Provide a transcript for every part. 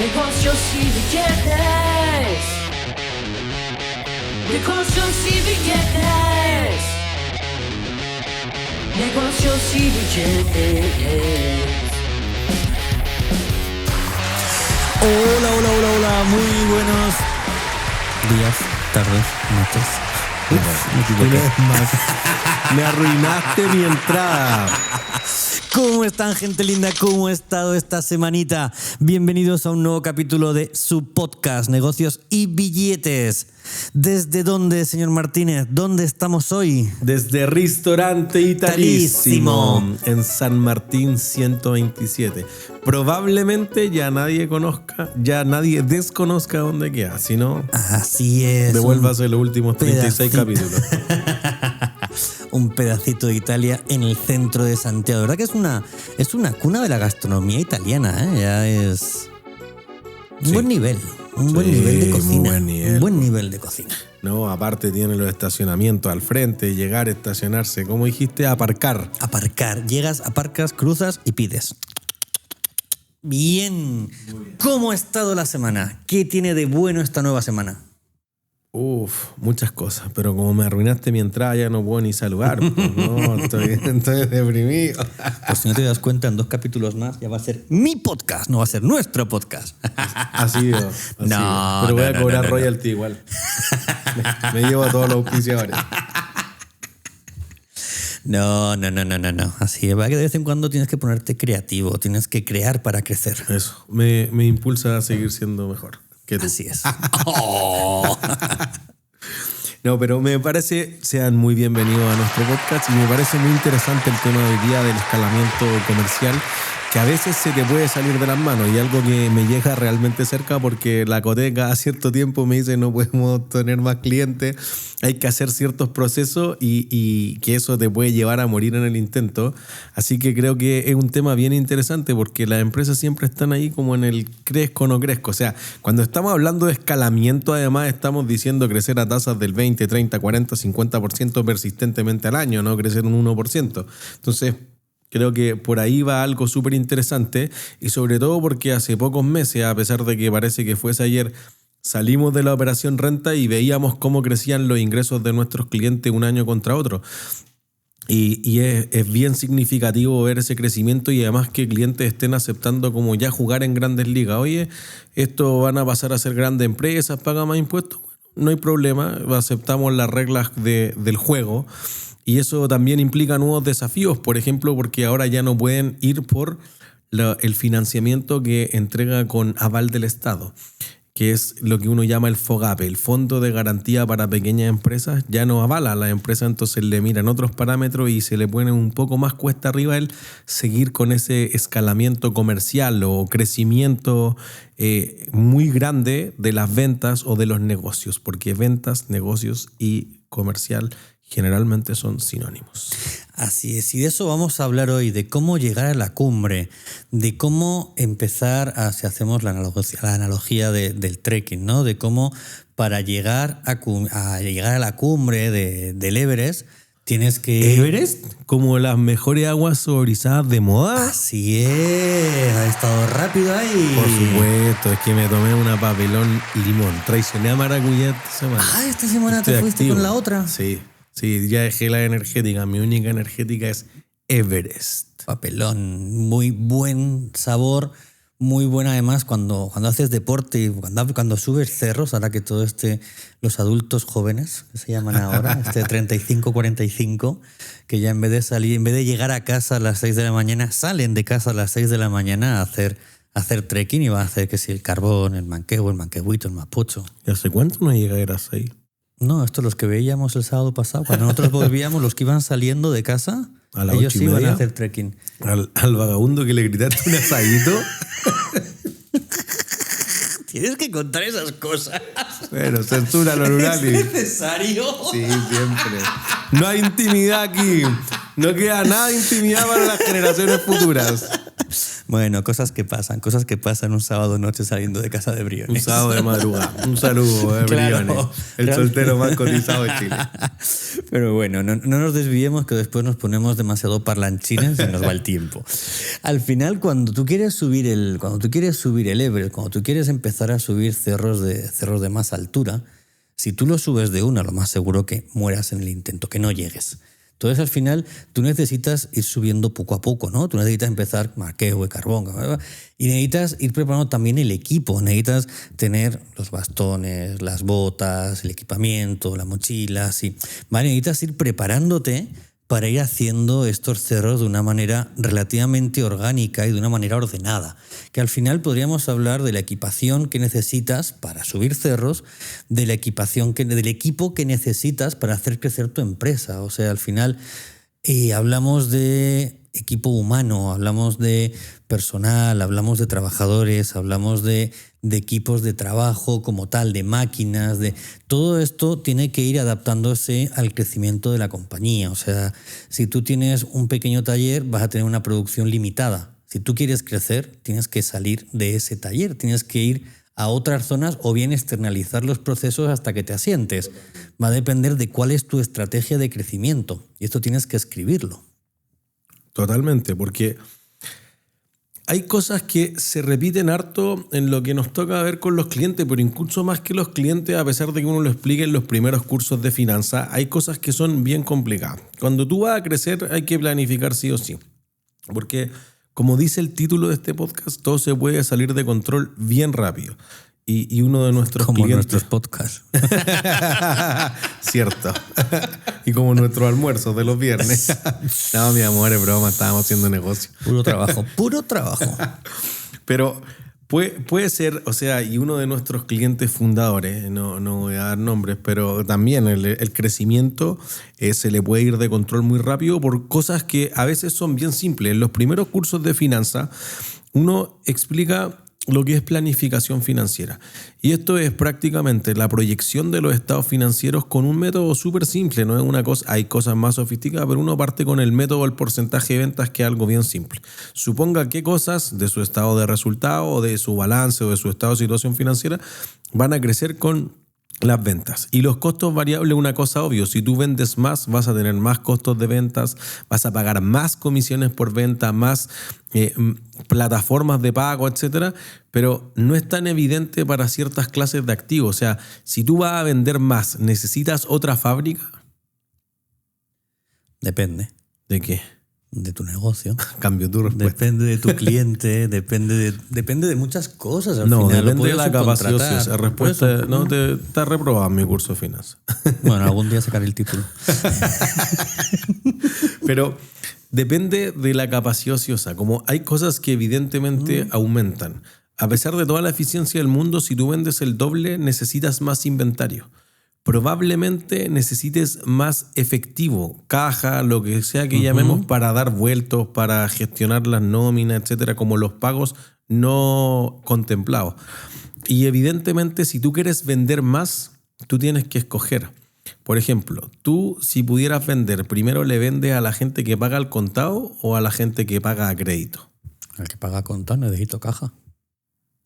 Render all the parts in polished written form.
Negocios y billetes. Negocios y billetes. Negocios y billetes. Hola, hola, hola, hola, muy buenos días, tardes, noches. Una vez más, me arruinaste mi entrada. ¿Cómo están, gente linda? ¿Cómo ha estado esta semanita? Bienvenidos a un nuevo capítulo de su podcast, Negocios y Billetes. ¿Desde dónde, señor Martínez? ¿Dónde estamos hoy? Desde Ristorante Italísimo, en San Martín 127. Probablemente ya nadie desconozca dónde queda. Si no, así es. Devuélvase los últimos 36 capítulos. Un pedacito de Italia en el centro de Santiago. La verdad que es una cuna de la gastronomía italiana, ¿eh? Ya es un buen nivel. Un buen nivel de cocina. Un buen nivel de cocina. No, aparte tiene los estacionamientos al frente, llegar, estacionarse, como dijiste, aparcar. Aparcar. Llegas, aparcas, cruzas y pides. Bien. ¿Cómo ha estado la semana? ¿Qué tiene de bueno esta nueva semana? Muchas cosas, pero como me arruinaste mi entrada ya no puedo ni saludar. Pues no, estoy deprimido. Pues si no te das cuenta, en 2 capítulos más ya va a ser mi podcast, no va a ser nuestro podcast. Así es. Pero voy a cobrar royalty igual. Me llevo a todos los auspiciadores. No. Así es, va que de vez en cuando tienes que ponerte creativo, tienes que crear para crecer. Eso, me impulsa a seguir siendo mejor que tú. Así es. No, pero me parece, sean muy bienvenidos a nuestro podcast y me parece muy interesante el tema de hoy día del escalamiento comercial, que a veces se te puede salir de las manos y algo que me llega realmente cerca porque la Coteca a cierto tiempo me dice no podemos tener más clientes, hay que hacer ciertos procesos y que eso te puede llevar a morir en el intento. Así que creo que es un tema bien interesante porque las empresas siempre están ahí como en el crezco o no crezco. O sea, cuando estamos hablando de escalamiento, además estamos diciendo crecer a tasas del 20, 30, 40, 50% persistentemente al año, no crecer un 1%. Entonces, creo que por ahí va algo súper interesante y sobre todo porque hace pocos meses, a pesar de que parece que fuese ayer, salimos de la operación renta y veíamos cómo crecían los ingresos de nuestros clientes un año contra otro. Y es bien significativo ver ese crecimiento y además que clientes estén aceptando como ya jugar en grandes ligas. Oye, esto van a pasar a ser grandes empresas, pagan más impuestos. Bueno, no hay problema, aceptamos las reglas del juego. Y eso también implica nuevos desafíos, por ejemplo, porque ahora ya no pueden ir por el financiamiento que entrega con aval del Estado, que es lo que uno llama el FOGAPE, el Fondo de Garantía para Pequeñas Empresas. Ya no avala a la empresa, entonces le miran otros parámetros y se le pone un poco más cuesta arriba el seguir con ese escalamiento comercial o crecimiento muy grande de las ventas o de los negocios, porque ventas, negocios y comercial generalmente son sinónimos. Así es, y de eso vamos a hablar hoy, de cómo llegar a la cumbre, de cómo empezar, si hacemos la analogía del trekking, ¿no? De cómo para llegar a la cumbre del Everest tienes que... ¿Everest? Como las mejores aguas soborizadas de moda. Así es, ha estado rápido ahí. Por supuesto, es que me tomé una papelón limón. Traicioné a maracuyá esta semana. Esta semana te fuiste activo con la otra. Sí, ya dejé la energética. Mi única energética es Everest. Papelón, muy buen sabor, muy buena además cuando haces deporte y cuando subes cerros, ahora que todo los adultos jóvenes, que se llaman ahora, 35-45, que ya en vez de llegar a casa a las 6 de la mañana, salen de casa a las 6 de la mañana a hacer trekking y van a hacer que si el Carbón, el Manquehue, el Manquehuito, el Mapocho. ¿Y hace cuánto no llega a ir a 6? No, estos los que veíamos el sábado pasado, cuando nosotros volvíamos, los que iban saliendo de casa, ellos sí iban a hacer trekking. Al vagabundo que le gritaste un asadito. Tienes que contar esas cosas. Bueno, censura lo rural. ¿Es necesario? Sí, siempre. No hay intimidad aquí. No queda nada de intimidad para las generaciones futuras. Bueno, cosas que pasan un sábado noche saliendo de casa de Briones. Un sábado de madrugada. Un saludo, Claro, Briones, el soltero más cotizado de Chile. Pero bueno, no nos desviemos que después nos ponemos demasiado parlanchines y nos va el tiempo. Al final, cuando tú quieres subir el Everest, cuando tú quieres empezar a subir cerros de más altura, si tú lo subes de una, lo más seguro que mueras en el intento, que no llegues. Entonces, al final, tú necesitas ir subiendo poco a poco, ¿no? Tú necesitas empezar marqueo, carbón, y necesitas ir preparando también el equipo. Necesitas tener los bastones, las botas, el equipamiento, la mochila, sí. ¿Vale? Necesitas ir preparándote para ir haciendo estos cerros de una manera relativamente orgánica y de una manera ordenada. Que al final podríamos hablar de la equipación que necesitas para subir cerros, del equipo que necesitas para hacer crecer tu empresa. O sea, al final hablamos de equipo humano, hablamos de personal, hablamos de trabajadores, hablamos de equipos de trabajo como tal, de máquinas, de todo esto tiene que ir adaptándose al crecimiento de la compañía. O sea, si tú tienes un pequeño taller, vas a tener una producción limitada. Si tú quieres crecer, tienes que salir de ese taller, tienes que ir a otras zonas o bien externalizar los procesos hasta que te asientes. Va a depender de cuál es tu estrategia de crecimiento y esto tienes que escribirlo. Totalmente, porque hay cosas que se repiten harto en lo que nos toca ver con los clientes, pero incluso más que los clientes, a pesar de que uno lo explique en los primeros cursos de finanzas, hay cosas que son bien complicadas. Cuando tú vas a crecer hay que planificar sí o sí, porque como dice el título de este podcast, todo se puede salir de control bien rápido. Y uno de nuestros como clientes... nuestros podcasts. Cierto. Y como nuestros almuerzos de los viernes. No, mi amor, es broma, estábamos haciendo negocio. Puro trabajo, puro trabajo. Pero puede ser, o sea, y uno de nuestros clientes fundadores, no voy a dar nombres, pero también el crecimiento se le puede ir de control muy rápido por cosas que a veces son bien simples. En los primeros cursos de finanzas, uno explica lo que es planificación financiera. Y esto es prácticamente la proyección de los estados financieros con un método súper simple. No es una cosa, hay cosas más sofisticadas, pero uno parte con el método del porcentaje de ventas, que es algo bien simple. Suponga qué cosas de su estado de resultado o de su balance o de su estado de situación financiera van a crecer con las ventas. Y los costos variables, una cosa obvia, si tú vendes más, vas a tener más costos de ventas, vas a pagar más comisiones por venta, más plataformas de pago, etcétera, pero no es tan evidente para ciertas clases de activos. O sea, si tú vas a vender más, ¿necesitas otra fábrica? Depende. ¿De qué? De tu negocio. Cambio tu respuesta. Depende de tu cliente, depende de muchas cosas. Al No, final, depende de la capacidad. subcontratar. Esa respuesta no te está reprobado en mi curso de finanzas. Bueno, algún día sacaré el título. Pero depende de la capacidad ociosa. Como hay cosas que evidentemente aumentan. A pesar de toda la eficiencia del mundo, si tú vendes el doble, necesitas más inventario. Probablemente necesites más efectivo, caja, lo que sea que llamemos, para dar vueltos, para gestionar las nóminas, etcétera, como los pagos no contemplados. Y evidentemente, si tú quieres vender más, tú tienes que escoger. Por ejemplo, tú, si pudieras vender, primero le vendes a la gente que paga al contado o a la gente que paga a crédito. El que paga contado, necesito caja.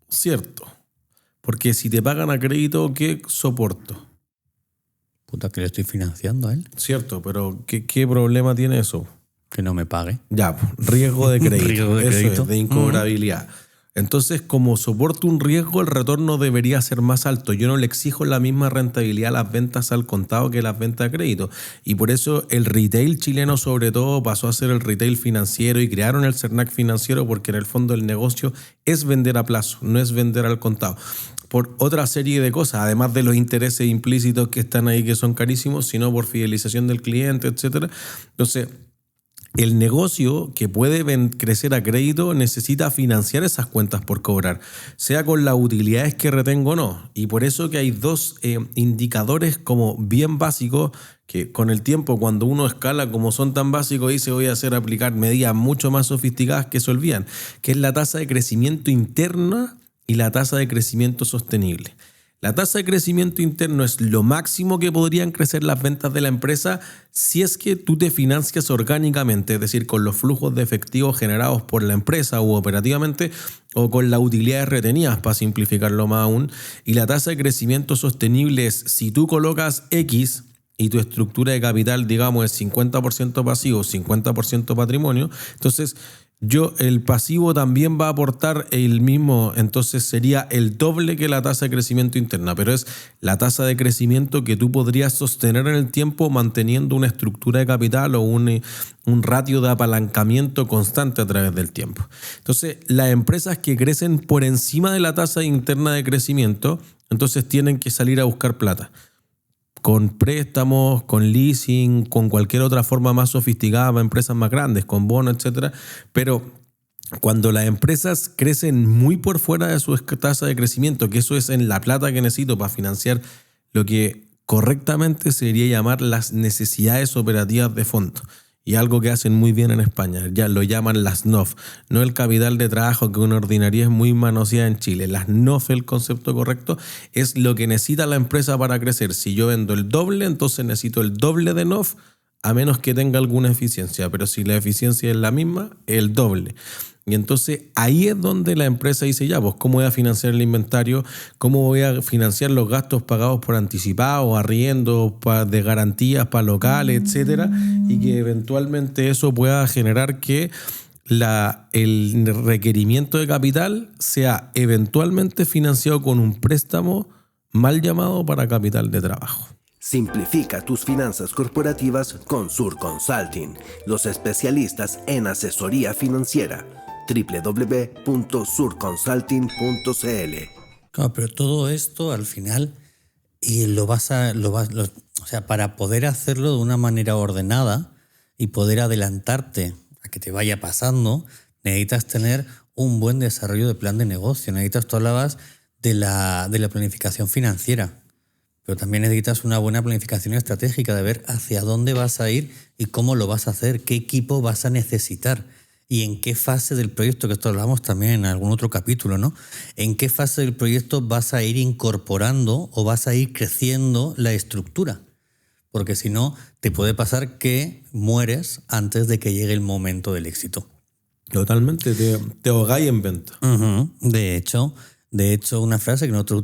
Cierto. Porque si te pagan a crédito, ¿qué soporto? Puta, que le estoy financiando a él. Cierto, pero ¿qué problema tiene eso? Que no me pague. Ya, riesgo de crédito. Riesgo de Eso crédito. es, de incobrabilidad. Entonces, como soporto un riesgo, el retorno debería ser más alto. Yo no le exijo la misma rentabilidad a las ventas al contado que las ventas a crédito. Y por eso el retail chileno, sobre todo, pasó a ser el retail financiero y crearon el CERNAC financiero, porque en el fondo el negocio es vender a plazo, no es vender al contado. Por otra serie de cosas, además de los intereses implícitos que están ahí, que son carísimos, sino por fidelización del cliente, etcétera. Entonces, el negocio que puede crecer a crédito necesita financiar esas cuentas por cobrar, sea con las utilidades que retengo o no. Y por eso que hay dos indicadores como bien básicos que con el tiempo, cuando uno escala como son tan básicos, dice voy a aplicar medidas mucho más sofisticadas que se olvidan, que es la tasa de crecimiento interna y la tasa de crecimiento sostenible. La tasa de crecimiento interno es lo máximo que podrían crecer las ventas de la empresa si es que tú te financias orgánicamente, es decir, con los flujos de efectivo generados por la empresa u operativamente o con las utilidades retenidas, para simplificarlo más aún. Y la tasa de crecimiento sostenible es si tú colocas X y tu estructura de capital, digamos, es 50% pasivo, 50% patrimonio, entonces el pasivo también va a aportar el mismo, entonces sería el doble que la tasa de crecimiento interna, pero es la tasa de crecimiento que tú podrías sostener en el tiempo manteniendo una estructura de capital o un ratio de apalancamiento constante a través del tiempo. Entonces, las empresas que crecen por encima de la tasa interna de crecimiento, entonces tienen que salir a buscar plata. Con préstamos, con leasing, con cualquier otra forma más sofisticada para empresas más grandes, con bonos, etc. Pero cuando las empresas crecen muy por fuera de su tasa de crecimiento, que eso es en la plata que necesito para financiar lo que correctamente se debería llamar las necesidades operativas de fondo. Y algo que hacen muy bien en España, ya lo llaman las NOF, no el capital de trabajo que una ordinaria es muy manoseada en Chile. Las NOF, el concepto correcto, es lo que necesita la empresa para crecer. Si yo vendo el doble, entonces necesito el doble de NOF, a menos que tenga alguna eficiencia. Pero si la eficiencia es la misma, el doble. Y entonces ahí es donde la empresa dice, ya, pues ¿cómo voy a financiar el inventario? ¿Cómo voy a financiar los gastos pagados por anticipado, arriendo, de garantías para locales, etcétera? Y que eventualmente eso pueda generar que el requerimiento de capital sea eventualmente financiado con un préstamo mal llamado para capital de trabajo. Simplifica tus finanzas corporativas con Sur Consulting, los especialistas en asesoría financiera. www.surconsulting.cl. Claro, pero todo esto al final o sea, para poder hacerlo de una manera ordenada y poder adelantarte a que te vaya pasando, necesitas tener un buen desarrollo de plan de negocio. Tú hablabas de la planificación financiera, pero también necesitas una buena planificación estratégica de ver hacia dónde vas a ir y cómo lo vas a hacer, qué equipo vas a necesitar. Y en qué fase del proyecto, que esto lo hablamos también en algún otro capítulo, ¿no? En qué fase del proyecto vas a ir incorporando o vas a ir creciendo la estructura. Porque si no, te puede pasar que mueres antes de que llegue el momento del éxito. Totalmente, te ahogáis en venta. Uh-huh. De hecho, una frase que nosotros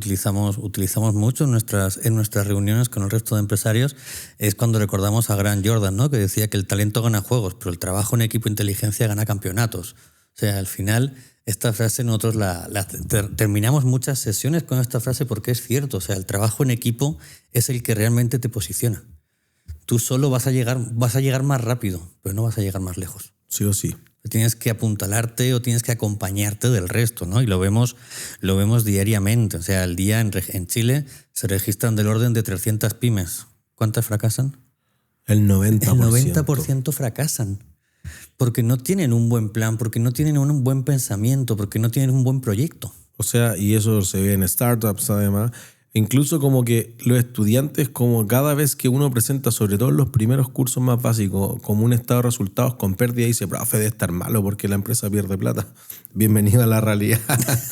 utilizamos mucho en nuestras reuniones con el resto de empresarios es cuando recordamos a Grant Jordan, ¿no? Que decía que el talento gana juegos, pero el trabajo en equipo e inteligencia gana campeonatos. O sea, al final, esta frase nosotros terminamos muchas sesiones con esta frase porque es cierto. O sea, el trabajo en equipo es el que realmente te posiciona. Tú solo vas a llegar más rápido, pero no vas a llegar más lejos. Sí o sí. Tienes que apuntalarte o tienes que acompañarte del resto, ¿no? Y lo vemos diariamente. O sea, al día en Chile se registran del orden de 300 pymes. ¿Cuántas fracasan? El 90%. El 90% fracasan. Porque no tienen un buen plan, porque no tienen un buen pensamiento, porque no tienen un buen proyecto. O sea, y eso se ve en startups además. Incluso como que los estudiantes, como cada vez que uno presenta, sobre todo en los primeros cursos más básicos, como un estado de resultados con pérdida, dice, profe, debe estar malo porque la empresa pierde plata. Bienvenido a la realidad.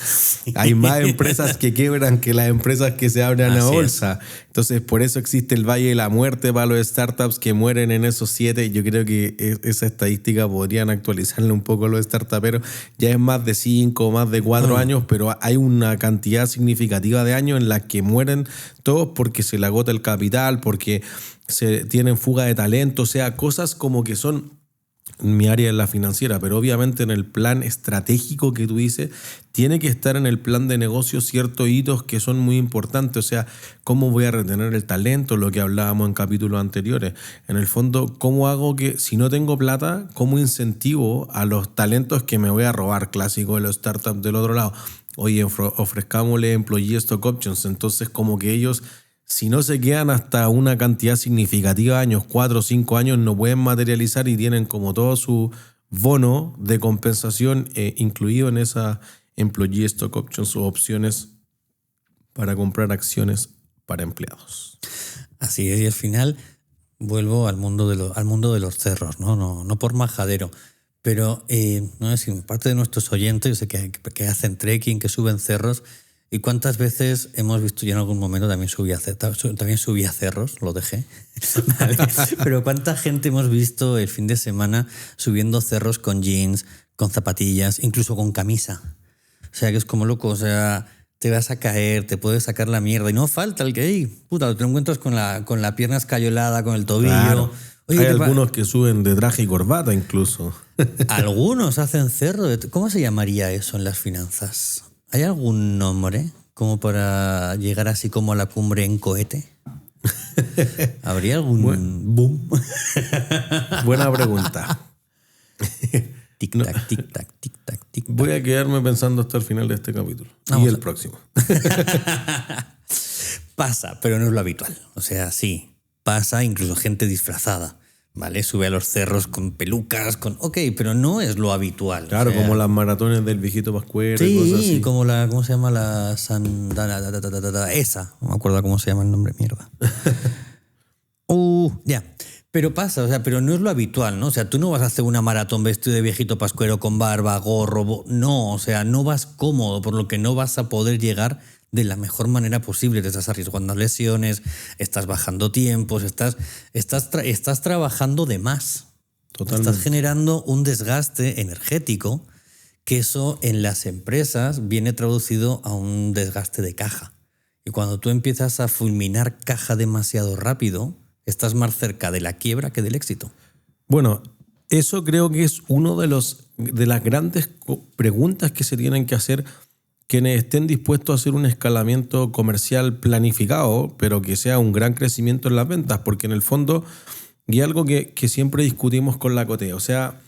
Sí. Hay más empresas que quiebran que las empresas que se abren a bolsa. Entonces, por eso existe el Valle de la Muerte para los startups que mueren en esos 7. Yo creo que esa estadística podrían actualizarle un poco los startuperos. Ya es más de 5, más de 4 años, pero hay una cantidad significativa de años en las que mueren todos porque se le agota el capital, porque se tienen fuga de talento, o sea, cosas como que son, mi área es la financiera, pero obviamente en el plan estratégico que tú dices, tiene que estar en el plan de negocio ciertos hitos que son muy importantes, o sea, cómo voy a retener el talento, lo que hablábamos en capítulos anteriores. En el fondo, cómo hago que, si no tengo plata, cómo incentivo a los talentos que me voy a robar, clásico de los startups del otro lado. Oye, ofrezcámosle employee stock options. Entonces, como que ellos, si no se quedan hasta una cantidad significativa de años, 4 o 5 años, no pueden materializar y tienen como todo su bono de compensación incluido en esa employee stock options o opciones para comprar acciones para empleados. Así es, y al final vuelvo al mundo de los cerros, no por majadero. Pero no sé si parte de nuestros oyentes, yo sé que hacen trekking, que suben cerros, ¿Y cuántas veces hemos visto, yo en algún momento también subí a cerros, lo dejé, ¿vale? Pero cuánta gente hemos visto el fin de semana subiendo cerros con jeans, con zapatillas, incluso con camisa? O sea, que es como loco, o sea, te vas a caer, te puedes sacar la mierda y no falta el que, ¡ey, puta! Te encuentras con la pierna escayolada, con el tobillo. Claro. Oye, hay algunos que suben de traje y corbata incluso. Algunos hacen cerro. ¿Cómo se llamaría eso en las finanzas? ¿Hay algún nombre como para llegar así como a la cumbre en cohete? ¿Habría algún boom? Buena pregunta. Tic-tac, tic-tac, tic-tac, tic-tac. Voy a quedarme pensando hasta el final de este capítulo. Vamos y el a- próximo. Pasa, pero no es lo habitual. O sea, sí, pasa incluso gente disfrazada, ¿vale? Sube a los cerros con pelucas, Ok, pero no es lo habitual. Claro, o sea, como las maratones del viejito Pascuero y cosas sí, así. como ¿cómo se llama la esa? No me acuerdo cómo se llama el nombre, mierda. Ya. Pero pasa, o sea, pero no es lo habitual, ¿no? O sea, tú no vas a hacer una maratón vestido de viejito pascuero con barba, gorro, no, o sea, no vas cómodo, por lo que no vas a poder llegar de la mejor manera posible. Te estás arriesgando a lesiones, estás bajando tiempos, estás trabajando de más. Totalmente. Estás generando un desgaste energético, que eso en las empresas viene traducido a un desgaste de caja. Y cuando tú empiezas a fulminar caja demasiado rápido, estás más cerca de la quiebra que del éxito. Bueno, eso creo que es uno de las grandes preguntas que se tienen que hacer quienes estén dispuestos a hacer un escalamiento comercial planificado, pero que sea un gran crecimiento en las ventas, porque en el fondo, y algo que siempre discutimos con la Coté, o sea,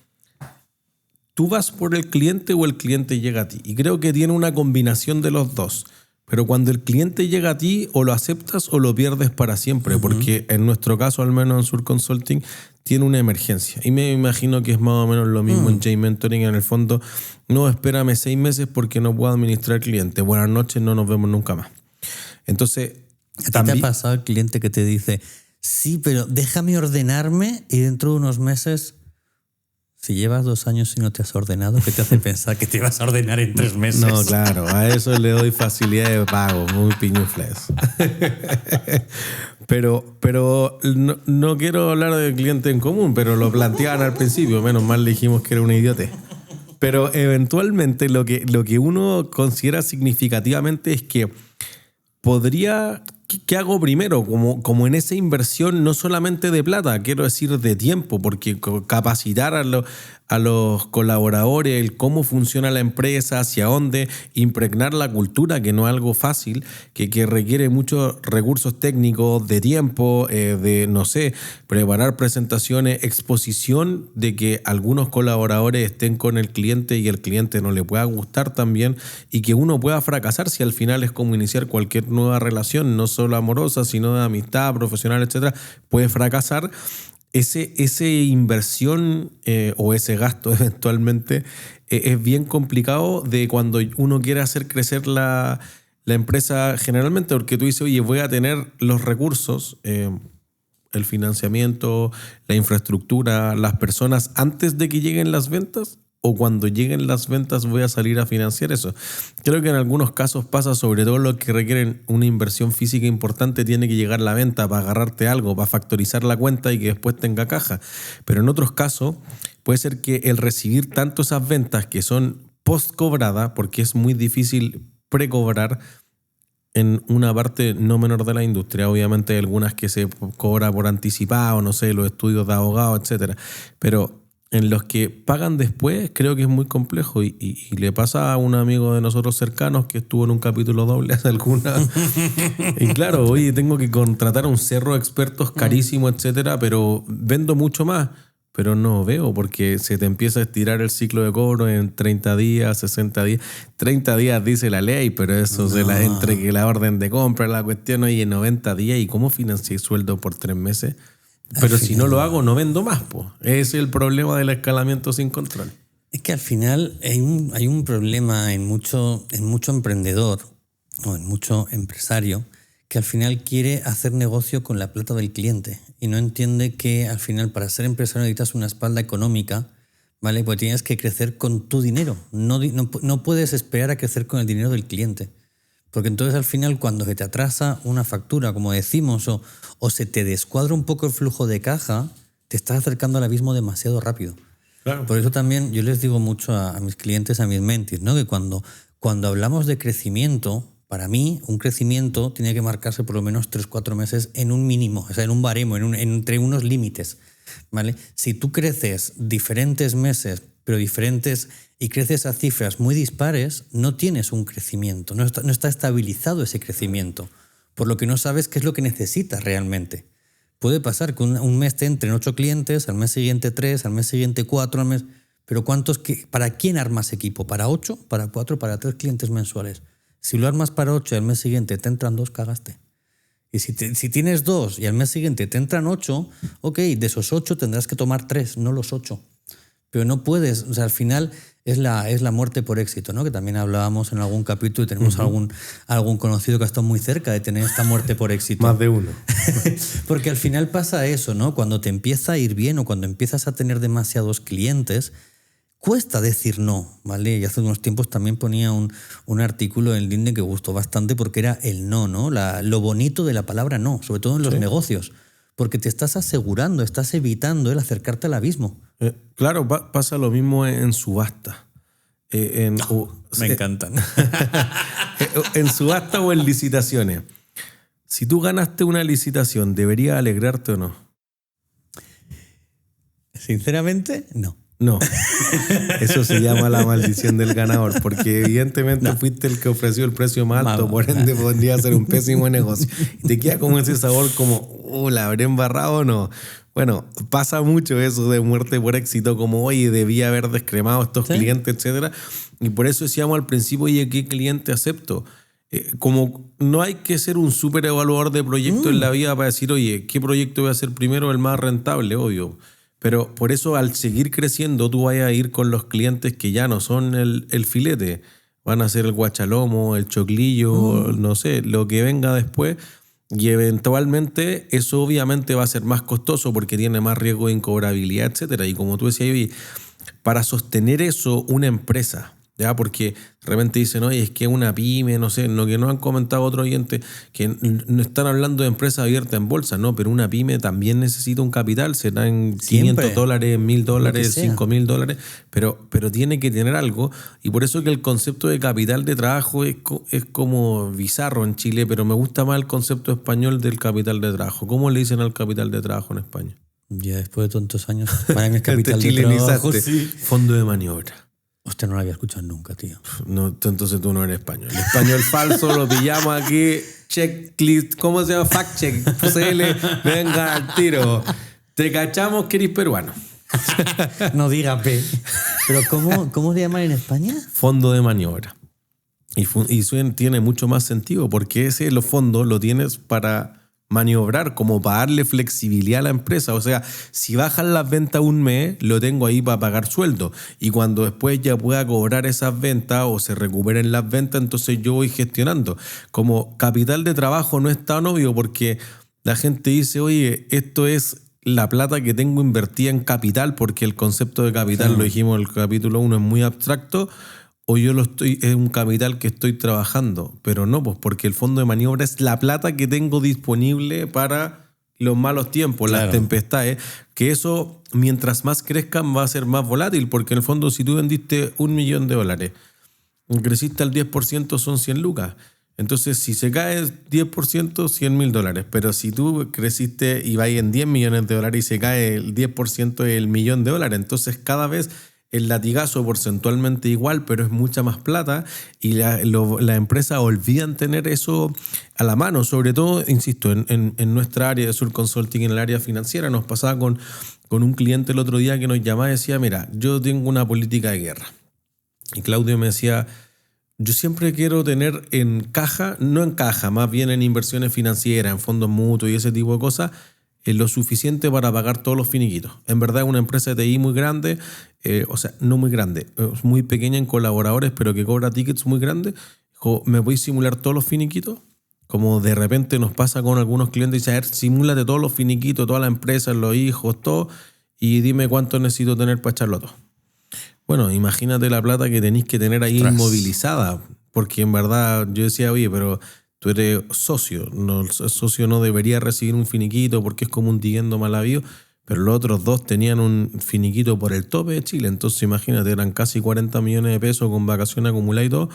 ¿tú vas por el cliente o el cliente llega a ti? Y creo que tiene una combinación de los dos. Pero cuando el cliente llega a ti, o lo aceptas o lo pierdes para siempre, porque en nuestro caso, al menos en Sur Consulting, tiene una emergencia. Y me imagino que es más o menos lo mismo en J-Mentoring. En el fondo, no, espérame 6 meses porque no puedo administrar cliente. Buenas noches, no nos vemos nunca más. Entonces, ¿A ti te ha pasado el cliente que te dice, sí, pero déjame ordenarme y dentro de unos meses, si llevas 2 años y no te has ordenado, ¿qué te hace pensar que te vas a ordenar en 3 meses? No, claro, a eso le doy facilidad de pago, muy piñufles. Pero no quiero hablar de cliente en común, pero lo planteaban al principio, menos mal le dijimos que era un idiote. Pero eventualmente lo que uno considera significativamente es que podría... ¿Qué hago primero? Como en esa inversión no solamente de plata, quiero decir de tiempo, porque capacitar a los colaboradores, el cómo funciona la empresa, hacia dónde, impregnar la cultura, que no es algo fácil, que requiere muchos recursos técnicos, de tiempo, de, no sé, preparar presentaciones, exposición de que algunos colaboradores estén con el cliente y el cliente no le pueda gustar también, y que uno pueda fracasar si al final es como iniciar cualquier nueva relación, no solo amorosa, sino de amistad, profesional, etcétera, puede fracasar. Ese inversión o ese gasto eventualmente es bien complicado de cuando uno quiere hacer crecer la empresa generalmente, porque tú dices, oye, voy a tener los recursos, el financiamiento, la infraestructura, las personas antes de que lleguen las ventas, o cuando lleguen las ventas voy a salir a financiar eso. Creo que en algunos casos pasa, sobre todo los que requieren una inversión física importante, tiene que llegar la venta para agarrarte algo, para factorizar la cuenta y que después tenga caja. Pero en otros casos puede ser que el recibir tanto esas ventas que son post-cobrada, porque es muy difícil precobrar en una parte no menor de la industria. Obviamente hay algunas que se cobra por anticipado, no sé, los estudios de abogado, etcétera. Pero en los que pagan después, creo que es muy complejo. Y le pasa a un amigo de nosotros cercanos que estuvo en un capítulo doble hace alguna. Y claro, oye, tengo que contratar a un cerro de expertos carísimo, etcétera, pero vendo mucho más. Pero no veo, porque se te empieza a estirar el ciclo de cobro en 30 días, 60 días. 30 días dice la ley, pero eso entre que la orden de compra, la cuestión, oye, 90 días. ¿Y cómo financié sueldo por 3 meses? Pero si no lo hago, no vendo más, po. Ese es el problema del escalamiento sin control. Es que al final hay un problema en mucho emprendedor o en mucho empresario que al final quiere hacer negocio con la plata del cliente y no entiende que al final para ser empresario necesitas una espalda económica, ¿vale? Porque tienes que crecer con tu dinero. No puedes esperar a crecer con el dinero del cliente. Porque entonces al final cuando se te atrasa una factura, como decimos, o se te descuadra un poco el flujo de caja, te estás acercando al abismo demasiado rápido. Claro. Por eso también yo les digo mucho a mis clientes, a mis mentis, ¿no? Que cuando hablamos de crecimiento, para mí un crecimiento tiene que marcarse por lo menos 3-4 meses en un mínimo, o sea, en un baremo, entre unos límites, ¿vale? Si tú creces diferentes meses, pero diferentes, y creces a cifras muy dispares, no tienes un crecimiento, no está estabilizado ese crecimiento, por lo que no sabes qué es lo que necesitas realmente. Puede pasar que un mes te entren 8 clientes, al mes siguiente 3, al mes siguiente 4, al mes... Pero ¿para quién armas equipo? ¿Para 8, para 4, para 3 clientes mensuales? Si lo armas para 8 y al mes siguiente te entran 2, cagaste. Y si tienes 2 y al mes siguiente te entran 8, ok, de esos 8 tendrás que tomar 3, no los 8. Pero no puedes, o sea, al final es la muerte por éxito, ¿no? Que también hablábamos en algún capítulo y tenemos algún conocido que ha estado muy cerca de tener esta muerte por éxito. Más de uno. Porque al final pasa eso, ¿no? Cuando te empieza a ir bien o cuando empiezas a tener demasiados clientes, cuesta decir no, ¿vale? Y hace unos tiempos también ponía un artículo en LinkedIn que gustó bastante porque era el no, ¿no? Lo bonito de la palabra no, sobre todo en los negocios. Porque te estás asegurando, estás evitando el acercarte al abismo. Claro, pasa lo mismo en subasta. Me encantan. En subasta o en licitaciones. Si tú ganaste una licitación, ¿debería alegrarte o no? Sinceramente, no. No. Eso se llama la maldición del ganador, porque evidentemente fuiste el que ofreció el precio más alto, por ende podría ser un pésimo negocio. Y te queda como ese sabor como, ¿la habré embarrado o no? Bueno, pasa mucho eso de muerte por éxito, como, oye, debía haber descremado a estos clientes, etcétera. Y por eso decíamos al principio, oye, ¿qué cliente acepto? Como no hay que ser un súper evaluador de proyectos en la vida para decir, oye, ¿qué proyecto voy a hacer primero? El más rentable, obvio. Pero por eso al seguir creciendo tú vas a ir con los clientes que ya no son el filete. Van a ser el guachalomo, el choclillo, no sé, lo que venga después. Y eventualmente eso obviamente va a ser más costoso porque tiene más riesgo de incobrabilidad, etcétera. Y como tú decías, oye, para sostener eso una empresa, ¿ya? Porque de repente dicen, oye, es que una pyme, no sé, lo que nos han comentado otros oyentes, que no están hablando de empresas abiertas en bolsa, no, pero una pyme también necesita un capital, será en $500, $1,000, $5,000, pero tiene que tener algo, y por eso que el concepto de capital de trabajo es como bizarro en Chile, pero me gusta más el concepto español del capital de trabajo. ¿Cómo le dicen al capital de trabajo en España? Ya después de tantos años, para mí es capital de trabajo. Sí. Fondo de maniobra. Hostia, no lo había escuchado nunca, tío. No, entonces tú no eres español. El español falso lo pillamos aquí. Checklist, ¿cómo se llama? Fact check. Venga al tiro. Te cachamos que eres peruano. No diga P. Pero ¿cómo le llaman en España? Fondo de maniobra. Y tiene mucho más sentido porque los fondos lo tienes para maniobrar, como para darle flexibilidad a la empresa. O sea, si bajan las ventas un mes, lo tengo ahí para pagar sueldo. Y cuando después ya pueda cobrar esas ventas o se recuperen las ventas, entonces yo voy gestionando. Como capital de trabajo no es tan obvio porque la gente dice, oye, esto es la plata que tengo invertida en capital, porque el concepto de capital, lo dijimos en el capítulo 1, es muy abstracto. O es un capital que estoy trabajando, pero no, pues porque el fondo de maniobra es la plata que tengo disponible para los malos tiempos, las tempestades, que eso mientras más crezcan va a ser más volátil, porque en el fondo si tú vendiste $1,000,000, creciste al 10%, son 100 lucas. Entonces si se cae el 10%, $100,000, pero si tú creciste y vas en $10 millones y se cae el 10% el $1,000,000, entonces cada vez el latigazo porcentualmente igual, pero es mucha más plata y la empresa olvidan tener eso a la mano. Sobre todo, insisto, en nuestra área de Sur Consulting, en el área financiera, nos pasaba con un cliente el otro día que nos llamaba y decía, mira, yo tengo una política de guerra. Y Claudio me decía, yo siempre quiero tener en caja, no en caja, más bien en inversiones financieras, en fondos mutuos y ese tipo de cosas, lo suficiente para pagar todos los finiquitos. En verdad es una empresa de TI muy grande, o sea, no muy grande, es muy pequeña en colaboradores, pero que cobra tickets muy grandes. Dijo, ¿me voy a simular todos los finiquitos? Como de repente nos pasa con algunos clientes, dice, a ver, simúlate todos los finiquitos, toda la empresa, los hijos, todo, y dime cuánto necesito tener para echarlo todo. Bueno, imagínate la plata que tenéis que tener ahí inmovilizada, porque en verdad yo decía, oye, pero tú eres socio, no, el socio no debería recibir un finiquito porque es como un dividendo mal habido, pero los otros dos tenían un finiquito por el tope de Chile, entonces imagínate, eran casi 40 millones de pesos con vacaciones acumuladas y todo,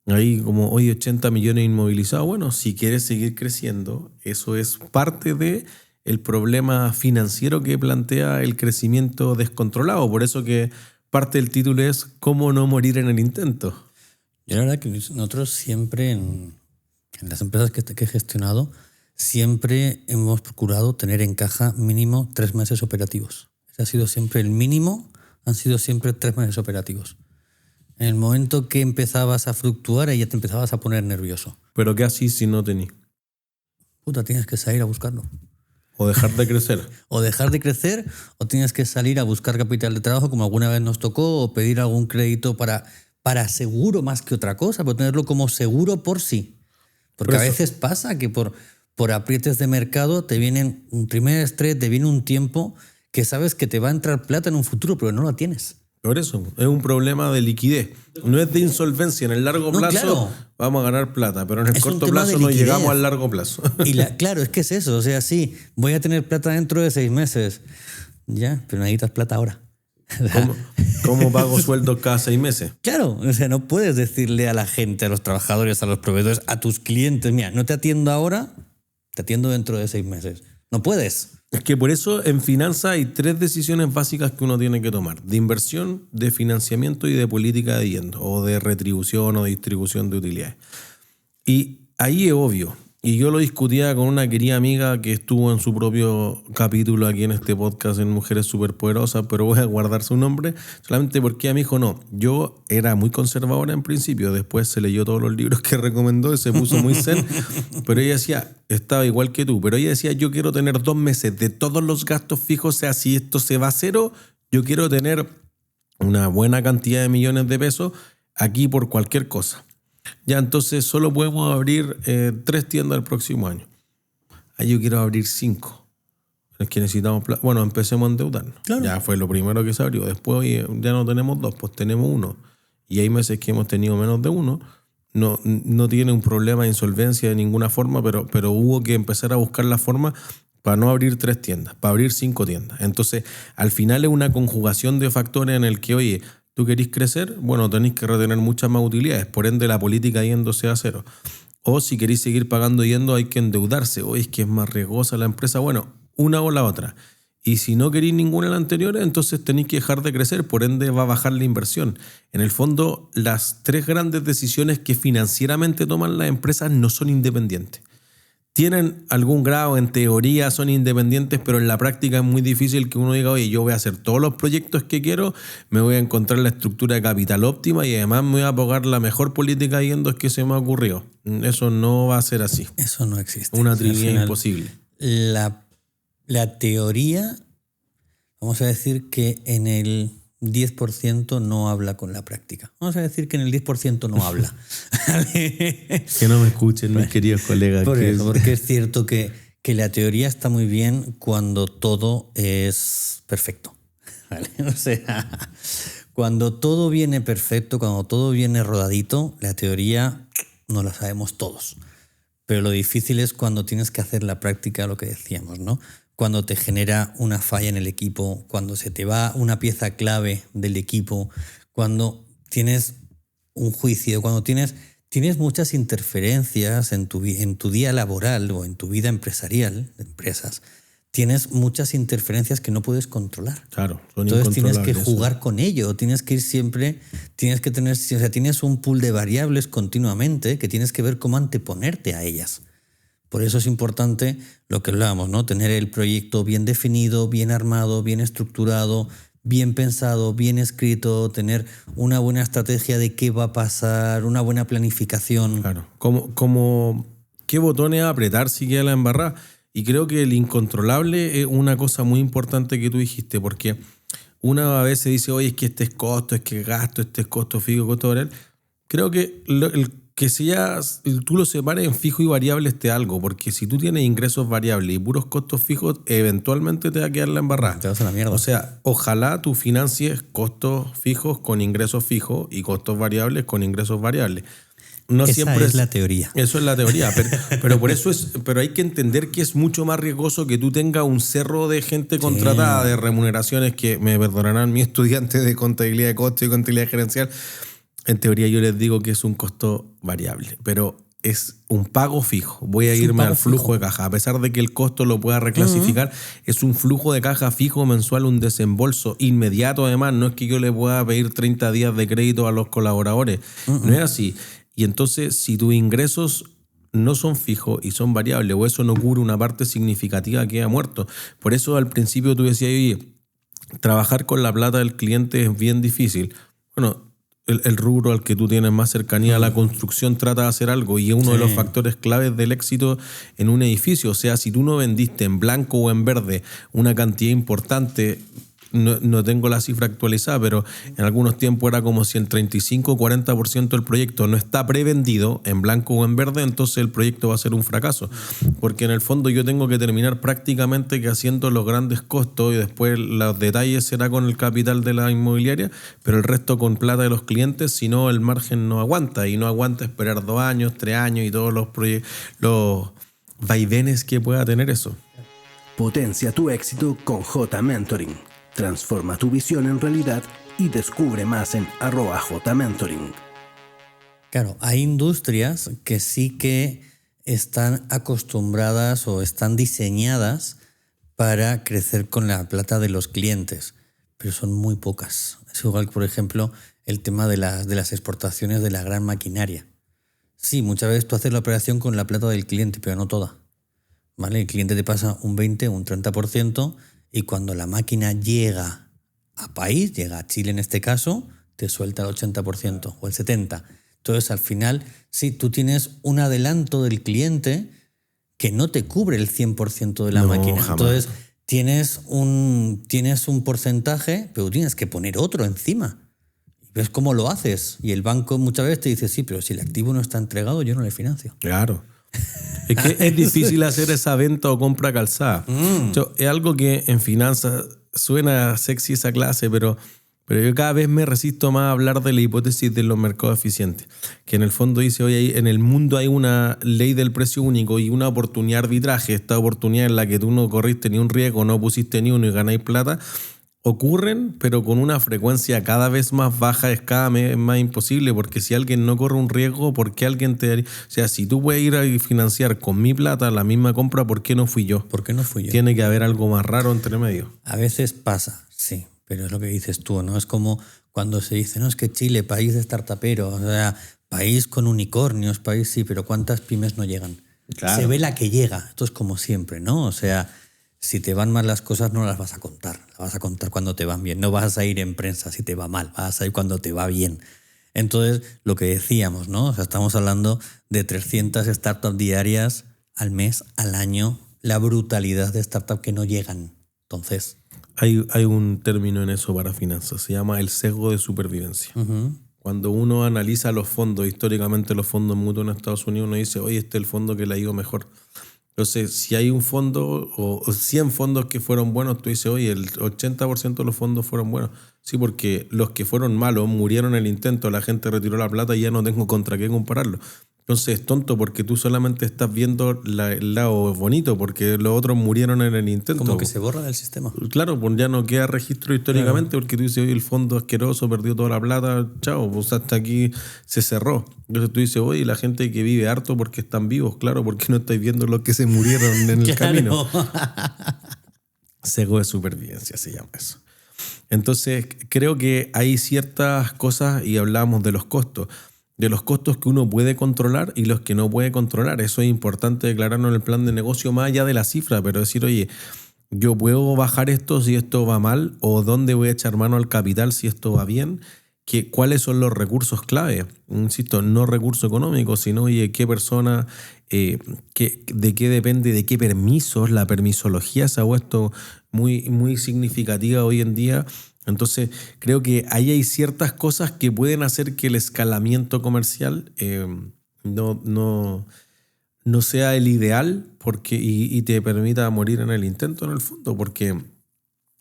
ahí como hoy 80 millones inmovilizados. Bueno, si quieres seguir creciendo, eso es parte de el problema financiero que plantea el crecimiento descontrolado. Por eso que parte del título es ¿Cómo no morir en el intento? Yo la verdad que nosotros siempre en las empresas que he gestionado, siempre hemos procurado tener en caja mínimo 3 meses operativos. Ese ha sido siempre el mínimo, han sido siempre 3 meses operativos. En el momento que empezabas a fluctuar, ahí ya te empezabas a poner nervioso. ¿Pero qué así si no tenís? Puta, tienes que salir a buscarlo. O dejar de crecer. O dejar de crecer, o tienes que salir a buscar capital de trabajo, como alguna vez nos tocó, o pedir algún crédito para seguro más que otra cosa, pero tenerlo como seguro por sí. Porque a veces pasa que por aprietes de mercado te vienen un trimestre, te viene un tiempo que sabes que te va a entrar plata en un futuro, pero no la tienes. Por eso, es un problema de liquidez. No es de insolvencia. En el largo plazo claro, vamos a ganar plata, pero en el es un corto tema plazo de no liquidez. llegamos al largo plazo. Y claro, es que es eso. O sea, sí, voy a tener plata dentro de 6 meses. Ya, pero necesitas plata ahora. ¿Cómo pago sueldos cada 6 meses? Claro, o sea, no puedes decirle a la gente, a los trabajadores, a los proveedores, a tus clientes, mira, no te atiendo ahora, te atiendo dentro de 6 meses. No puedes. Es que por eso en finanzas hay 3 decisiones básicas que uno tiene que tomar. De inversión, de financiamiento y de política de dividendo, o de retribución o de distribución de utilidades. Y ahí es obvio. Y yo lo discutía con una querida amiga que estuvo en su propio capítulo aquí en este podcast en Mujeres Superpoderosas, pero voy a guardar su nombre solamente porque ella me dijo, no, yo era muy conservadora en principio, después se leyó todos los libros que recomendó y se puso muy zen, pero ella decía, estaba igual que tú, pero ella decía, yo quiero tener 2 meses de todos los gastos fijos, o sea, si esto se va a cero, yo quiero tener una buena cantidad de millones de pesos aquí por cualquier cosa. Ya, entonces solo podemos abrir 3 tiendas el próximo año. Ahí yo quiero abrir 5. Es que necesitamos plata. Bueno, empecemos a endeudarnos. Claro. Ya fue lo primero que se abrió. Después, oye, ya no tenemos 2, pues tenemos 1. Y hay meses que hemos tenido menos de 1. No tiene un problema de insolvencia de ninguna forma, pero hubo que empezar a buscar la forma para no abrir 3 tiendas, para abrir 5 tiendas. Entonces, al final es una conjugación de factores en el que, oye, ¿tú querís crecer? Bueno, tenéis que retener muchas más utilidades, por ende la política yéndose a cero. O si queréis seguir pagando yendo, hay que endeudarse. Oye, es que es más riesgosa la empresa. Bueno, una o la otra. Y si no queréis ninguna de las anteriores, entonces tenéis que dejar de crecer, por ende va a bajar la inversión. En el fondo, las 3 grandes decisiones que financieramente toman las empresas no son independientes. Tienen algún grado, en teoría son independientes, pero en la práctica es muy difícil que uno diga, oye, yo voy a hacer todos los proyectos que quiero, me voy a encontrar la estructura de capital óptima y además me voy a pagar la mejor política de dividendos que se me ha ocurrido. Eso no va a ser así. Eso no existe. Una trinidad imposible. La teoría, vamos a decir que en el 10% no habla con la práctica. Vamos a decir que en el 10% no habla. Que no me escuchen mis queridos colegas. Porque es cierto que la teoría está muy bien cuando todo es perfecto. ¿Vale? O sea, cuando todo viene perfecto, cuando todo viene rodadito, la teoría no la sabemos todos. Pero lo difícil es cuando tienes que hacer la práctica, lo que decíamos, ¿no? Cuando te genera una falla en el equipo, cuando se te va una pieza clave del equipo, cuando tienes un juicio, cuando tienes muchas interferencias en tu día laboral o en tu vida empresarial, de empresas, tienes muchas interferencias que no puedes controlar. Claro, son entonces tienes que incontrolables, jugar con ello, tienes que ir siempre, tienes un pool de variables continuamente que tienes que ver cómo anteponerte a ellas. Por eso es importante lo que hablábamos, ¿no? Tener el proyecto bien definido, bien armado, bien estructurado, bien pensado, bien escrito, tener una buena estrategia de qué va a pasar, una buena planificación. Claro, como qué botones apretar si queda la embarrada. Y creo que el incontrolable es una cosa muy importante que tú dijiste, porque una vez se dice, oye, es que este es costo, es que gasto, este es costo fijo, costo variable. Creo que tú lo separes en fijo y variable esté algo, porque si tú tienes ingresos variables y puros costos fijos, eventualmente te va a quedar la embarrada. Te vas a la mierda. O sea, ojalá tú financies costos fijos con ingresos fijos y costos variables con ingresos variables. No Esa siempre es la teoría. Eso es la teoría, pero por eso pero hay que entender que es mucho más riesgoso que tú tengas un cerro de gente contratada, de remuneraciones que me perdonarán mis estudiantes de contabilidad de costo y contabilidad gerencial. En teoría yo les digo que es un costo variable, pero es un pago fijo. Voy a irme al flujo de caja. A pesar de que el costo lo pueda reclasificar, es un flujo de caja fijo mensual, un desembolso inmediato además. No es que yo le pueda pedir 30 días de crédito a los colaboradores. No es así. Y entonces, si tus ingresos no son fijos y son variables, o eso no cubre una parte significativa, queda muerto. Por eso al principio tú decías, oye, trabajar con la plata del cliente es bien difícil. Bueno, el rubro al que tú tienes más cercanía a la construcción trata de hacer algo y es uno de los factores claves del éxito en un edificio. O sea, si tú no vendiste en blanco o en verde una cantidad importante, no tengo la cifra actualizada, pero en algunos tiempos era como si el 35 o 40% del proyecto no está prevendido en blanco o en verde, entonces el proyecto va a ser un fracaso. Porque en el fondo yo tengo que terminar prácticamente que haciendo los grandes costos y después los detalles será con el capital de la inmobiliaria, pero el resto con plata de los clientes, si no el margen no aguanta y no aguanta esperar 2 años, 3 años y todos los vaivenes que pueda tener eso. Potencia tu éxito con J Mentoring. Transforma tu visión en realidad y descubre más en @jmentoring. Claro, hay industrias que sí que están acostumbradas o están diseñadas para crecer con la plata de los clientes, pero son muy pocas. Es igual que, por ejemplo, el tema de las exportaciones de la gran maquinaria. Sí, muchas veces tú haces la operación con la plata del cliente, pero no toda. ¿Vale? El cliente te pasa un 20, un 30%, y cuando la máquina llega a país, llega a Chile en este caso, te suelta el 80% o el 70%. Entonces, al final, sí, tú tienes un adelanto del cliente que no te cubre el 100% de la máquina. Jamás. Entonces, tienes un porcentaje, pero tienes que poner otro encima. Y ves cómo lo haces. Y el banco muchas veces te dice, sí, pero si el activo no está entregado, yo no le financio. Claro. Es que es difícil hacer esa venta o compra calzada. Es algo que en finanzas suena sexy esa clase, pero yo cada vez me resisto más a hablar de la hipótesis de los mercados eficientes. Que en el fondo dice, oye, en el mundo hay una ley del precio único y una oportunidad de arbitraje. Esta oportunidad en la que tú no corriste ni un riesgo, no pusiste ni uno y ganáis plata, ocurren, pero con una frecuencia cada vez más baja, es cada vez más imposible, porque si alguien no corre un riesgo, ¿por qué alguien te daría? O sea, si tú puedes ir a financiar con mi plata la misma compra, ¿por qué no fui yo? ¿Por qué no fui yo? Tiene que haber algo más raro entre medio. A veces pasa, sí, pero es lo que dices tú, ¿no? Es como cuando se dice, no, es que Chile, país de startuperos, o sea, país con unicornios, país sí, pero ¿cuántas pymes no llegan? Claro. Se ve la que llega, esto es como siempre, ¿no? O sea, si te van mal las cosas no las vas a contar, las vas a contar cuando te van bien. No vas a ir en prensa si te va mal, vas a ir cuando te va bien. Entonces, lo que decíamos, ¿no? O sea, estamos hablando de 300 startups diarias al mes, al año, la brutalidad de startups que no llegan. Entonces, Hay un término en eso para finanzas, se llama el sesgo de supervivencia. Cuando uno analiza los fondos, históricamente los fondos mutuos en Estados Unidos, uno dice, oye, este es el fondo que le ha ido mejor. Entonces, si hay un fondo o 100 fondos que fueron buenos, tú dices, oye, el 80% de los fondos fueron buenos. Sí, porque los que fueron malos murieron en el intento, la gente retiró la plata y ya no tengo contra qué compararlo. Entonces es tonto porque tú solamente estás viendo el lado bonito, porque los otros murieron en el intento. como que se borra del sistema. Claro, pues ya no queda registro históricamente, porque tú dices, oye, el fondo asqueroso perdió toda la plata, chao, pues hasta aquí se cerró. Entonces tú dices, oye, la gente que vive harto porque están vivos, claro, porque no estáis viendo los que se murieron en el camino. Sesgo de supervivencia se llama eso. Entonces creo que hay ciertas cosas, y hablábamos de los costos que uno puede controlar y los que no puede controlar. Eso es importante declararlo en el plan de negocio más allá de la cifra, pero decir, oye, yo puedo bajar esto si esto va mal, o dónde voy a echar mano al capital si esto va bien, cuáles son los recursos clave. Insisto, no recursos económicos, sino, oye, qué persona, de qué depende, de qué permisos. La permisología se ha puesto muy, muy significativa hoy en día. Entonces, creo que ahí hay ciertas cosas que pueden hacer que el escalamiento comercial no sea el ideal y te permita morir en el intento, en el fondo, porque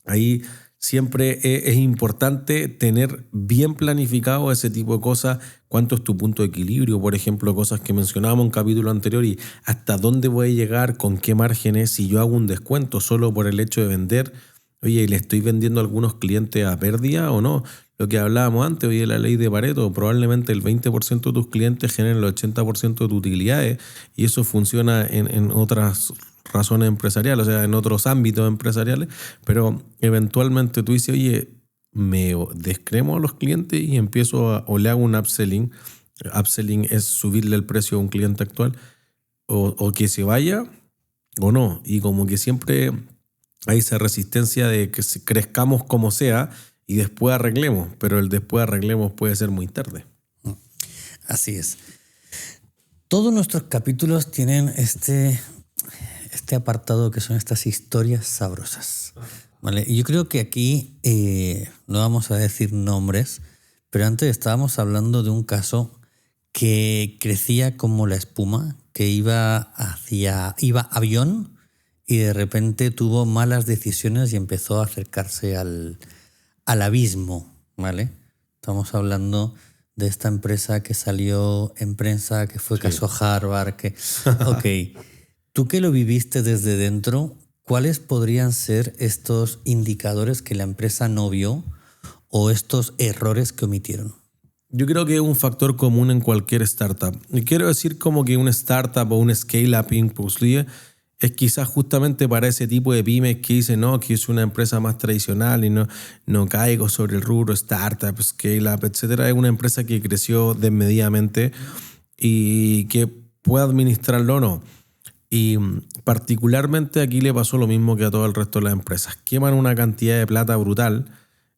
ahí siempre es importante tener bien planificado ese tipo de cosas. ¿Cuánto es tu punto de equilibrio? Por ejemplo, cosas que mencionábamos en un capítulo anterior y hasta dónde voy a llegar, con qué márgenes, si yo hago un descuento solo por el hecho de vender. Oye, ¿le estoy vendiendo a algunos clientes a pérdida o no? Lo que hablábamos antes, oye, la ley de Pareto, probablemente el 20% de tus clientes generen el 80% de tus utilidades y eso funciona en otras razones empresariales, o sea, en otros ámbitos empresariales, pero eventualmente tú dices, oye, me descremo a los clientes y empiezo o le hago un upselling. Upselling es subirle el precio a un cliente actual o que se vaya o no. Y como que siempre hay esa resistencia de que crezcamos como sea y después arreglemos, pero el después arreglemos puede ser muy tarde. Así es. Todos nuestros capítulos tienen este apartado que son estas historias sabrosas, ¿vale? Y yo creo que aquí no vamos a decir nombres, pero antes estábamos hablando de un caso que crecía como la espuma, que iba avión y de repente tuvo malas decisiones y empezó a acercarse al abismo, ¿vale? Estamos hablando de esta empresa que salió en prensa, que fue caso Harvard, que... Ok, tú que lo viviste desde dentro, ¿cuáles podrían ser estos indicadores que la empresa no vio o estos errores que omitieron? Yo creo que es un factor común en cualquier startup. Y quiero decir como que una startup o un scale-up inclusive es quizás justamente para ese tipo de pymes que dicen, no, que es una empresa más tradicional y no caigo sobre el rubro startup, scale-up, etcétera. Es una empresa que creció desmedidamente y que puede administrarlo o no. Y particularmente aquí le pasó lo mismo que a todo el resto de las empresas. Queman una cantidad de plata brutal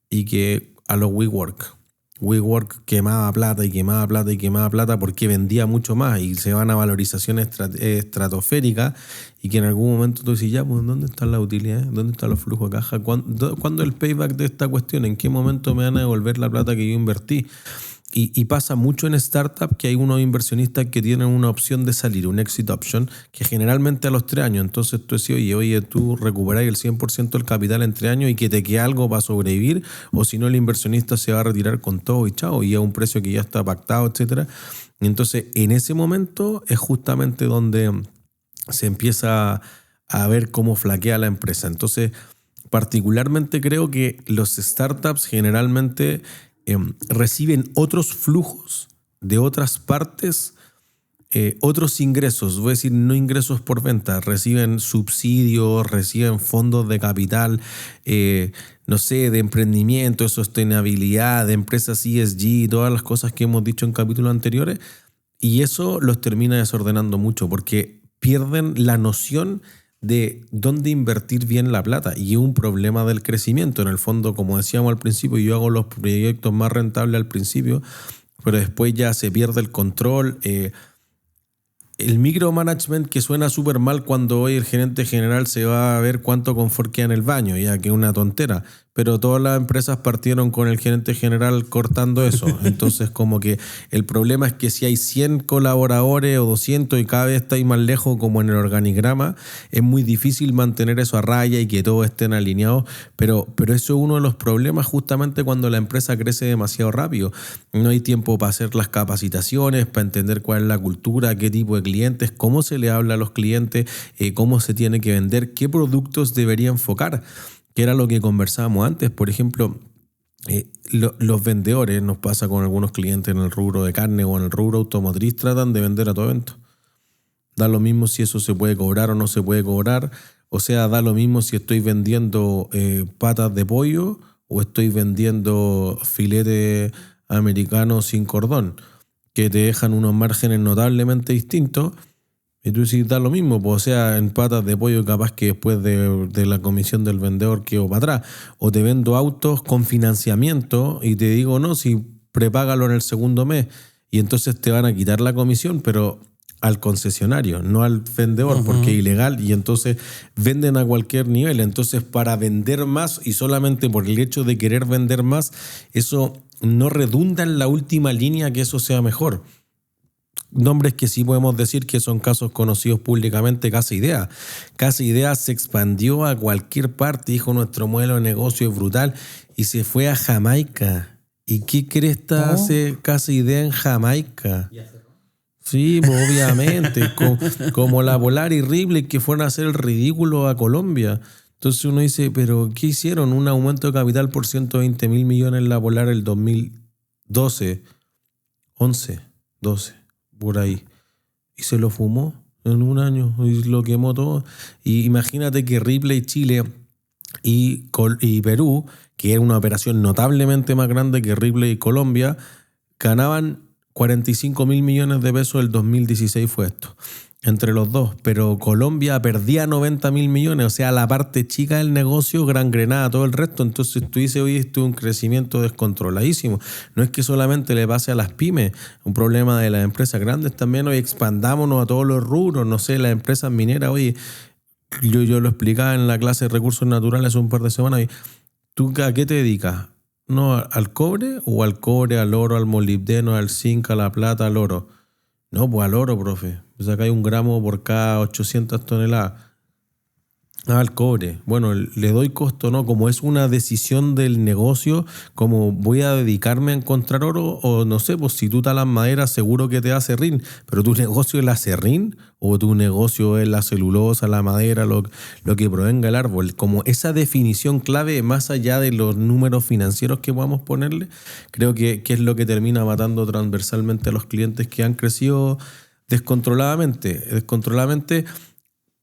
y que a los WeWork quemaba plata y quemaba plata y quemaba plata porque vendía mucho más y se van a valorizaciones estratosféricas y que en algún momento tú dices, ya, pues ¿dónde están las utilidades? ¿Dónde están los flujos de caja? ¿Cuándo el payback de esta cuestión? ¿En qué momento me van a devolver la plata que yo invertí? Y pasa mucho en startup que hay unos inversionistas que tienen una opción de salir, un exit option, que generalmente a los 3 años. Entonces tú decís, oye, tú recuperás el 100% del capital en 3 años y que te quede algo para sobrevivir, o si no el inversionista se va a retirar con todo y chao, y a un precio que ya está pactado, etcétera. Entonces en ese momento es justamente donde se empieza a ver cómo flaquea la empresa. Entonces particularmente creo que los startups generalmente reciben otros flujos de otras partes, otros ingresos, voy a decir no ingresos por venta, reciben subsidios, reciben fondos de capital, no sé, de emprendimiento, de sostenibilidad, de empresas ESG, todas las cosas que hemos dicho en capítulos anteriores, y eso los termina desordenando mucho porque pierden la noción de dónde invertir bien la plata y es un problema del crecimiento. En el fondo, como decíamos al principio, yo hago los proyectos más rentables al principio, pero después ya se pierde el control. El micromanagement que suena súper mal cuando hoy el gerente general se va a ver cuánto confort queda en el baño, ya que es una tontera, pero todas las empresas partieron con el gerente general cortando eso. Entonces como que el problema es que si hay 100 colaboradores o 200 y cada vez estáis más lejos como en el organigrama, es muy difícil mantener eso a raya y que todos estén alineados, pero eso es uno de los problemas justamente cuando la empresa crece demasiado rápido. No hay tiempo para hacer las capacitaciones, para entender cuál es la cultura, qué tipo de clientes, cómo se le habla a los clientes, cómo se tiene que vender, qué productos debería enfocar, que era lo que conversábamos antes. Por ejemplo, los vendedores, nos pasa con algunos clientes en el rubro de carne o en el rubro automotriz, tratan de vender a todo evento. Da lo mismo si eso se puede cobrar o no se puede cobrar, o sea, da lo mismo si estoy vendiendo patas de pollo o estoy vendiendo filete americano sin cordón, que te dejan unos márgenes notablemente distintos. Y tú sí da lo mismo, pues, o sea, en patas de pollo capaz que después de la comisión del vendedor quedo para atrás. O te vendo autos con financiamiento y te digo, no, si prepágalo en el segundo mes. Y entonces te van a quitar la comisión, pero al concesionario, no al vendedor, porque es ilegal. Y entonces venden a cualquier nivel. Entonces para vender más y solamente por el hecho de querer vender más, eso no redunda en la última línea que eso sea mejor. nombres que sí podemos decir que son casos conocidos públicamente. Casa Idea. Casa Idea se expandió a cualquier parte, dijo nuestro modelo de negocio es brutal y se fue a Jamaica. ¿Y qué cresta hace Casa Idea en Jamaica? Sí, pues, obviamente, como la Polar y Ripley que fueron a hacer el ridículo a Colombia. Entonces uno dice, ¿pero qué hicieron? Un aumento de capital por 120.000 millones en la Polar el 2012, 11, 12, por ahí. Y se lo fumó en un año y lo quemó todo. Y imagínate que Ripley Chile y Perú, que era una operación notablemente más grande que Ripley y Colombia, ganaban 45.000 millones de pesos. El 2016 fue esto, entre los dos. Pero Colombia perdía 90.000 millones, o sea, la parte chica del negocio gangrenada todo el resto. Entonces tú dices, oye, esto es un crecimiento descontroladísimo. No es que solamente le pase a las pymes, un problema de las empresas grandes también. Hoy expandámonos a todos los rubros, no sé, las empresas mineras. Oye, yo lo explicaba en la clase de recursos naturales hace un par de semanas. ¿Tú a qué te dedicas? ¿No al cobre o al cobre, al oro, al molibdeno, al zinc, a la plata, al oro? No, pues al oro, profe. Pues acá hay un gramo por cada 800 toneladas. Al cobre. Bueno, le doy costo, ¿no? Como es una decisión del negocio, como voy a dedicarme a encontrar oro, o no sé, pues si tú talas madera, seguro que te da serrín, pero tu negocio es la serrín, o tu negocio es la celulosa, la madera, lo que provenga el árbol. Como esa definición clave, más allá de los números financieros que podamos ponerle, creo que es lo que termina matando transversalmente a los clientes que han crecido descontroladamente,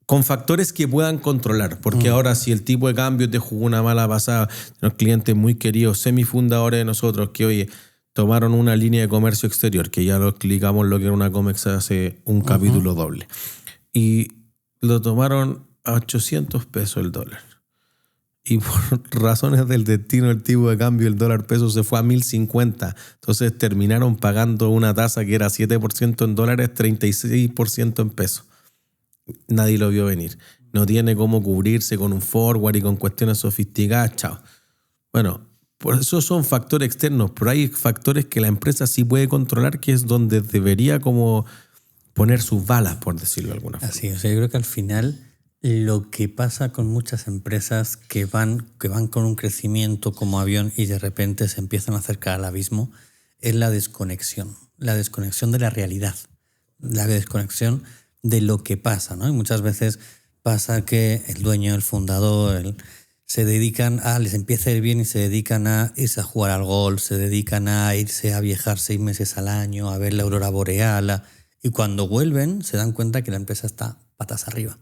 con factores que puedan controlar, porque ahora si el tipo de cambio te jugó una mala pasada, los clientes muy queridos, semifundadores de nosotros, que oye, tomaron una línea de comercio exterior, que ya lo explicamos lo que era una COMEX hace un capítulo doble, y lo tomaron a 800 pesos el dólar. Y por razones del destino, el tipo de cambio, el dólar peso se fue a 1.050. Entonces terminaron pagando una tasa que era 7% en dólares, 36% en pesos. Nadie lo vio venir. No tiene cómo cubrirse con un forward y con cuestiones sofisticadas. Chao. Bueno, por eso son factores externos, pero hay factores que la empresa sí puede controlar, que es donde debería como poner sus balas, por decirlo de alguna forma. Así, o sea, yo creo que al final lo que pasa con muchas empresas que van con un crecimiento como avión y de repente se empiezan a acercar al abismo es la desconexión de la realidad, la desconexión de lo que pasa, ¿no? Y muchas veces pasa que el dueño, el fundador, se dedican les empieza a ir bien y se dedican a irse a jugar al golf, se dedican a irse a viajar 6 meses al año, a ver la aurora boreal, y cuando vuelven se dan cuenta que la empresa está patas arriba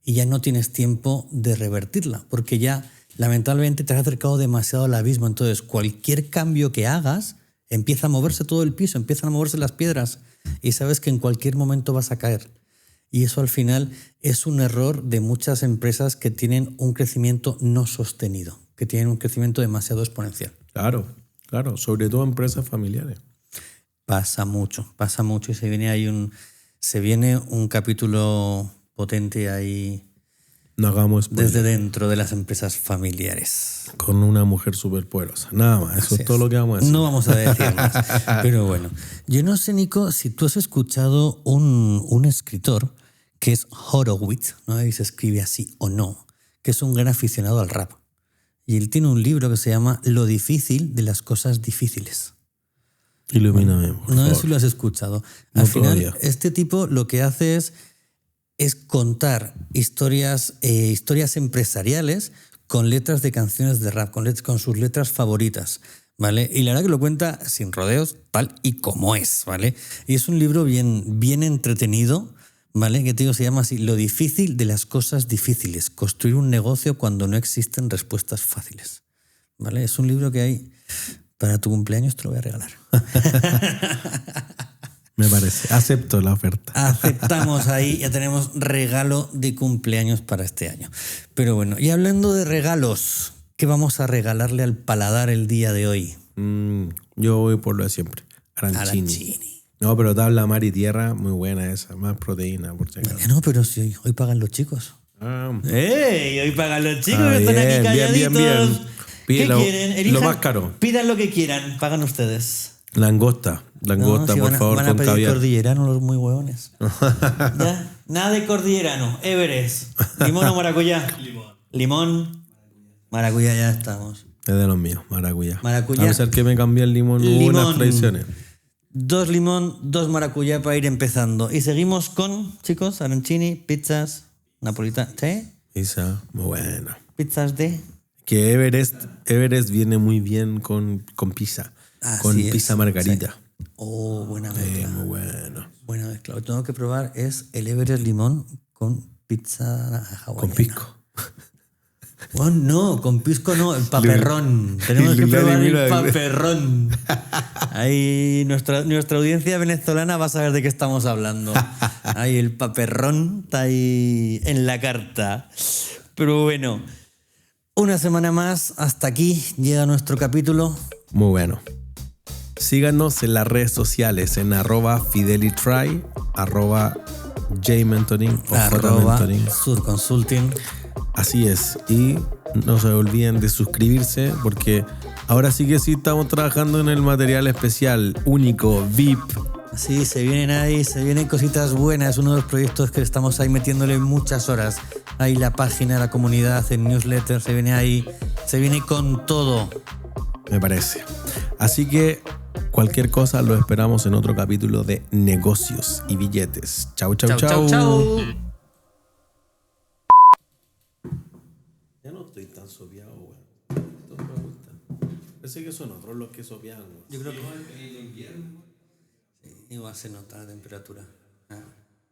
y ya no tienes tiempo de revertirla, porque ya lamentablemente te has acercado demasiado al abismo. Entonces cualquier cambio que hagas empieza a moverse todo el piso, empiezan a moverse las piedras y sabes que en cualquier momento vas a caer. Y eso al final es un error de muchas empresas que tienen un crecimiento no sostenido, que tienen un crecimiento demasiado exponencial. Claro, sobre todo empresas familiares. Pasa mucho y se viene un capítulo potente ahí. No hagamos spoiler. Desde dentro de las empresas familiares. Con una mujer superpoderosa. Nada más, eso es todo lo que vamos a decir. No vamos a decir más. Pero bueno, yo no sé, Nico, si tú has escuchado un escritor que es Horowitz, no sé si se escribe así o no, que es un gran aficionado al rap. Y él tiene un libro que se llama Lo difícil de las cosas difíciles. Ilumíname, por favor. No sé si lo has escuchado. Al final, este tipo lo que hace es contar historias empresariales con letras de canciones de rap, con sus letras favoritas, ¿vale? Y la verdad que lo cuenta sin rodeos, tal y como es, ¿vale? Y es un libro bien entretenido, ¿vale? Que te digo, se llama así, Lo difícil de las cosas difíciles, construir un negocio cuando no existen respuestas fáciles, ¿vale? Es un libro que hay para tu cumpleaños, te lo voy a regalar. Me parece. Acepto la oferta. Aceptamos ahí, ya tenemos regalo de cumpleaños para este año. Pero bueno, y hablando de regalos, ¿qué vamos a regalarle al paladar el día de hoy? Yo voy por lo de siempre. Arancini. No, pero tabla mar y tierra, muy buena esa. Más proteína, por si acaso. No, pero si hoy pagan los chicos. ¡Ey! Hoy pagan los chicos que están aquí calladitos. Bien. ¿Qué quieren? Elijan, lo más caro. Pidan lo que quieran, pagan ustedes. Langosta, No, si por van a- favor, van a con pedir caviar. cordillerano los muy huevones. Ya, nada de cordillerano. Everest. ¿Limón o maracuyá? Limón. Maracuyá, ya estamos. Es de los míos, maracuyá. Maracuyá. A pesar que me cambié el limón, hubo Limón. unas tradiciones. 2 limón, 2 maracuyá para ir empezando. Y seguimos con, chicos, arancini, pizzas, napolitanas. ¿Sí? Esa, muy buena. Pizzas de... Que Everest viene muy bien con pizza. Con Así es, pizza margarita. Oh, buena mezcla. Muy bueno. Buena mezcla. Lo que tengo que probar es el Everest limón con pizza hawaiana. Con pisco. Oh, no, con pisco no, el paperrón. Tenemos que Lulani, probar el mira, paperrón. Ahí nuestra audiencia venezolana va a saber de qué estamos hablando. Ahí el paperrón está ahí en la carta. Pero bueno, una semana más, hasta aquí llega nuestro capítulo. Muy bueno. Síganos en las redes sociales en @fidelitry, @jmentoring o jmentoring. @surconsulting. Así es. Y no se olviden de suscribirse porque ahora sí que sí estamos trabajando en el material especial, único, VIP. Sí, se vienen cositas buenas. Uno de los proyectos que estamos ahí metiéndole muchas horas. Ahí la página, la comunidad, el newsletter, se viene ahí. Se viene con todo. Me parece. Así que cualquier cosa lo esperamos en otro capítulo de Negocios y Billetes. Chau, chau, chau. chau. Ya no estoy tan sopeado, güey. Estos me gustan. Pensé que son otros los que sopean, güey. Yo creo que igual se nota la temperatura. Ah.